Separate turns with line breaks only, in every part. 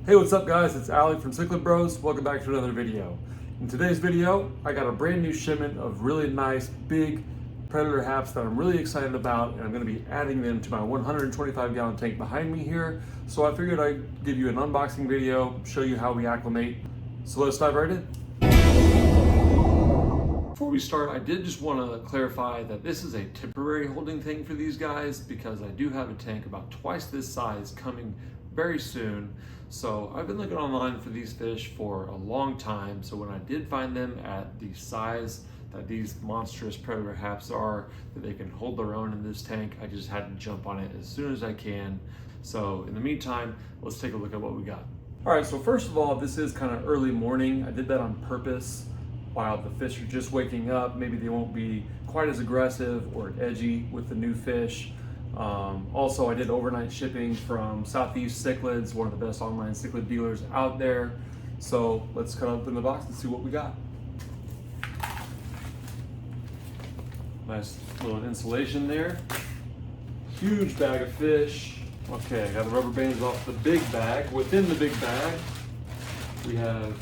Hey, what's up guys? It's Ali from Cichlid Bros. Welcome back to another video. In today's video, I got a brand new shipment of really nice big predator haps that I'm really excited about, and I'm going to be adding them to my 125 gallon tank behind me here. So I figured I'd give you an unboxing video, show you how we acclimate. So let's dive right in. Before we start, I did just want to clarify that this is a temporary holding tank for these guys because I do have a tank about twice this size coming very soon. So I've been looking online for these fish for a long time. So when I did find them at the size that these monstrous predator haps are, that they can hold their own in this tank, I just had to jump on it as soon as I can. So in the meantime, let's take a look at what we got. All right, so first of all, this is kind of early morning. I did that on purpose. While the fish are just waking up, maybe they won't be quite as aggressive or edgy with the new fish. Also, I did overnight shipping from Southeast CICHLIDS, one of the best online cichlid dealers out there. So let's cut open the box and see what we got. Nice little insulation there. Huge bag of fish. Okay, I got the rubber bands off the big bag. Within the big bag, we have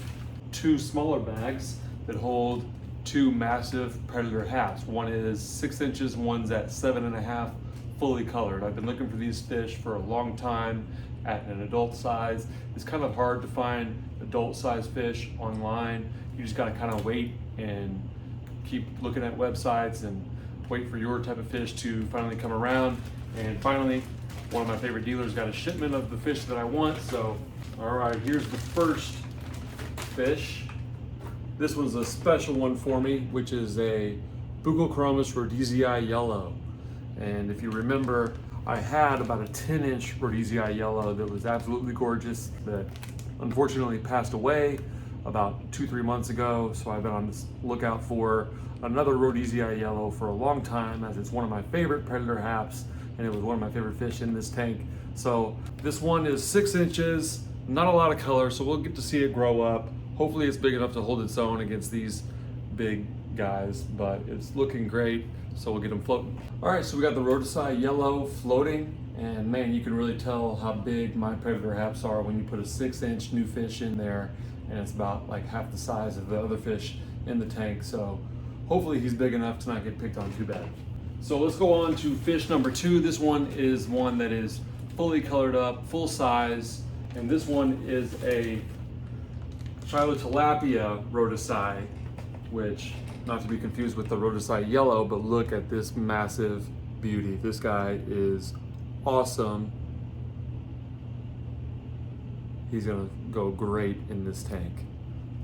two smaller bags that hold two massive predator haps. One is 6 inches, one's at 7.5, fully colored. I've been looking for these fish for a long time at an adult size. It's kind of hard to find adult size fish online. You just gotta kind of wait and keep looking at websites and wait for your type of fish to finally come around. And finally, one of my favorite dealers got a shipment of the fish that I want. So, all right, here's the first fish. This one's a special one for me, which is a Buccochromis rhodesii yellow. And if you remember, I had about a 10-inch rhodesii yellow that was absolutely gorgeous that unfortunately passed away about 2-3 months ago. So I've been on this lookout for another rhodesii yellow for a long time, as it's one of my favorite predator haps, and it was one of my favorite fish in this tank. So this one is 6 inches, not a lot of color, so we'll get to see it grow up. Hopefully it's big enough to hold its own against these big guys, but it's looking great, so we'll get them floating. All right, so we got the rhodesii yellow floating, and man, you can really tell how big my predator haps are when you put a 6-inch new fish in there, and it's about like half the size of the other fish in the tank, so hopefully he's big enough to not get picked on too bad. So let's go on to fish number 2. This one is one that is fully colored up, full size, and this one is a Tilapia rhodesii, which, not to be confused with the rhodesii yellow, but look at this massive beauty. This guy is awesome. He's gonna go great in this tank.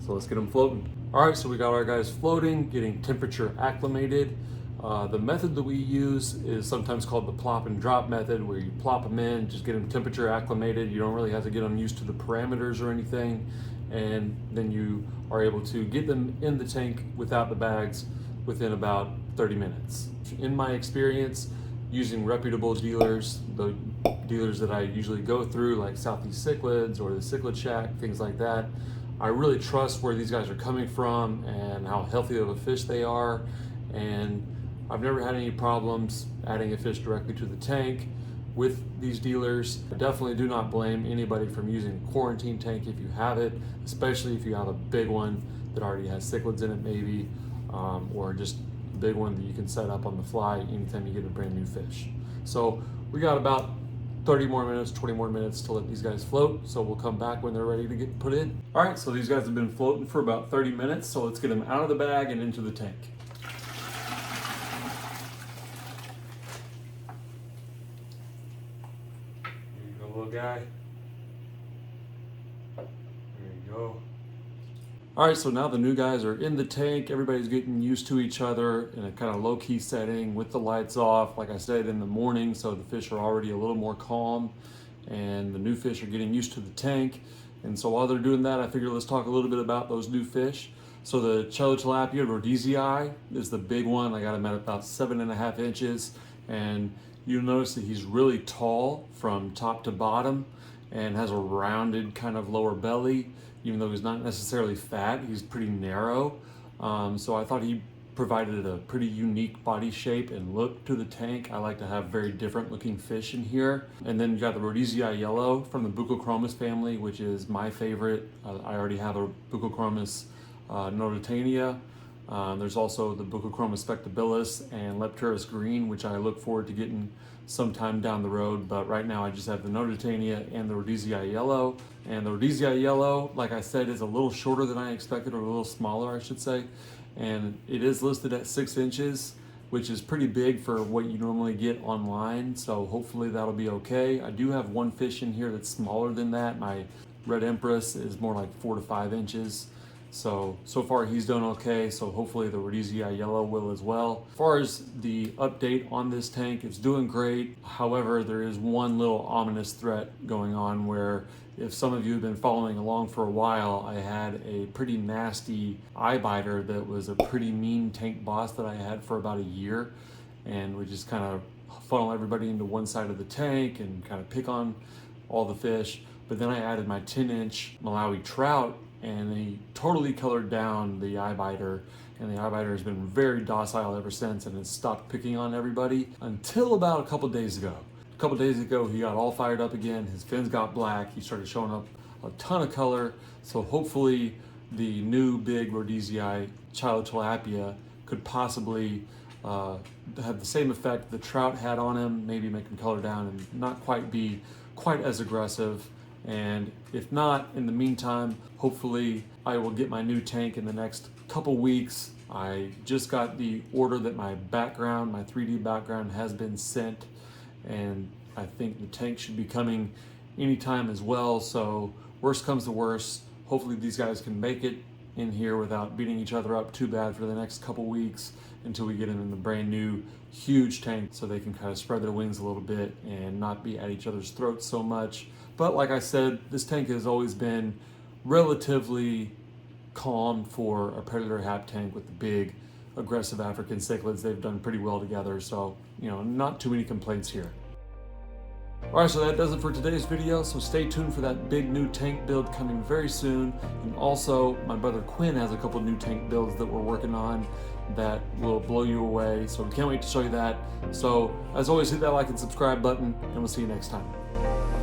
So let's get him floating. All right, so we got our guys floating, getting temperature acclimated. The method that we use is sometimes called the plop and drop method, where you plop them in, just get them temperature acclimated. You don't really have to get them used to the parameters or anything. And then you are able to get them in the tank without the bags within about 30 minutes. In my experience, using reputable dealers, the dealers that I usually go through, like Southeast CICHLIDS or the Cichlid Shack, things like that, I really trust where these guys are coming from and how healthy of a fish they are. And I've never had any problems adding a fish directly to the tank with these dealers. I definitely do not blame anybody from using a quarantine tank if you have it, especially if you have a big one that already has cichlids in it maybe, or just a big one that you can set up on the fly anytime you get a brand new fish. So we got about 30 more minutes, 20 more minutes to let these guys float. So we'll come back when they're ready to get put in. All right, so these guys have been floating for about 30 minutes. So let's get them out of the bag and into the tank. Little guy. There you go. All right, so now the new guys are in the tank. Everybody's getting used to each other in a kind of low-key setting with the lights off, like I said, in the morning, so the fish are already a little more calm, and the new fish are getting used to the tank. And so while they're doing that, I figured let's talk a little bit about those new fish. So the Tilapia rhodesii is the big one. I got him at about 7.5 inches, and you'll notice that he's really tall from top to bottom and has a rounded kind of lower belly. Even though he's not necessarily fat, he's pretty narrow. So I thought he'd provided a pretty unique body shape and look to the tank. I like to have very different looking fish in here. And then you got the Rhodesii yellow from the Buccochromis family, which is my favorite. I already have a Buccochromis norditania. There's also the Buccochromis spectabilis and Lepturus green, which I look forward to getting sometime down the road. But right now I just have the norditania and the Rhodesii yellow. And the Rhodesii yellow, like I said, is a little shorter than I expected, or a little smaller, I should say. And it is listed at 6 inches, which is pretty big for what you normally get online. So hopefully that'll be okay. I do have one fish in here that's smaller than that. My Red Empress is more like 4 to 5 inches. So far he's done okay. So hopefully the Rhodesii yellow will as well. As far as the update on this tank, it's doing great. However, there is one little ominous threat going on where, if some of you have been following along for a while, I had a pretty nasty eye biter that was a pretty mean tank boss that I had for about a year, and would just kind of funnel everybody into one side of the tank and kind of pick on all the fish. But then I added my 10-inch Malawi trout, and he totally colored down the eye biter, and the eye biter has been very docile ever since and has stopped picking on everybody until about a couple days ago. A couple days ago, he got all fired up again. His fins got black. He started showing up a ton of color. So hopefully the new big Rhodesii child tilapia could possibly have the same effect the trout had on him, maybe make him color down and not quite be quite as aggressive. And if not, in the meantime, hopefully I will get my new tank in the next couple weeks. I just got the order that my background, my 3D background, has been sent, and I think the tank should be coming anytime as well. So worst comes to worst, hopefully these guys can make it in here without beating each other up too bad for the next couple weeks until we get them in the brand new huge tank, so they can kind of spread their wings a little bit and not be at each other's throats so much. But like I said, this tank has always been relatively calm for a predator hap tank with the big aggressive African cichlids. They've done pretty well together, so not too many complaints here. Alright, so that does it for today's video, so stay tuned for that big new tank build coming very soon. And also, my brother Quinn has a couple new tank builds that we're working on that will blow you away, so we can't wait to show you that. So, as always, hit that like and subscribe button, and we'll see you next time.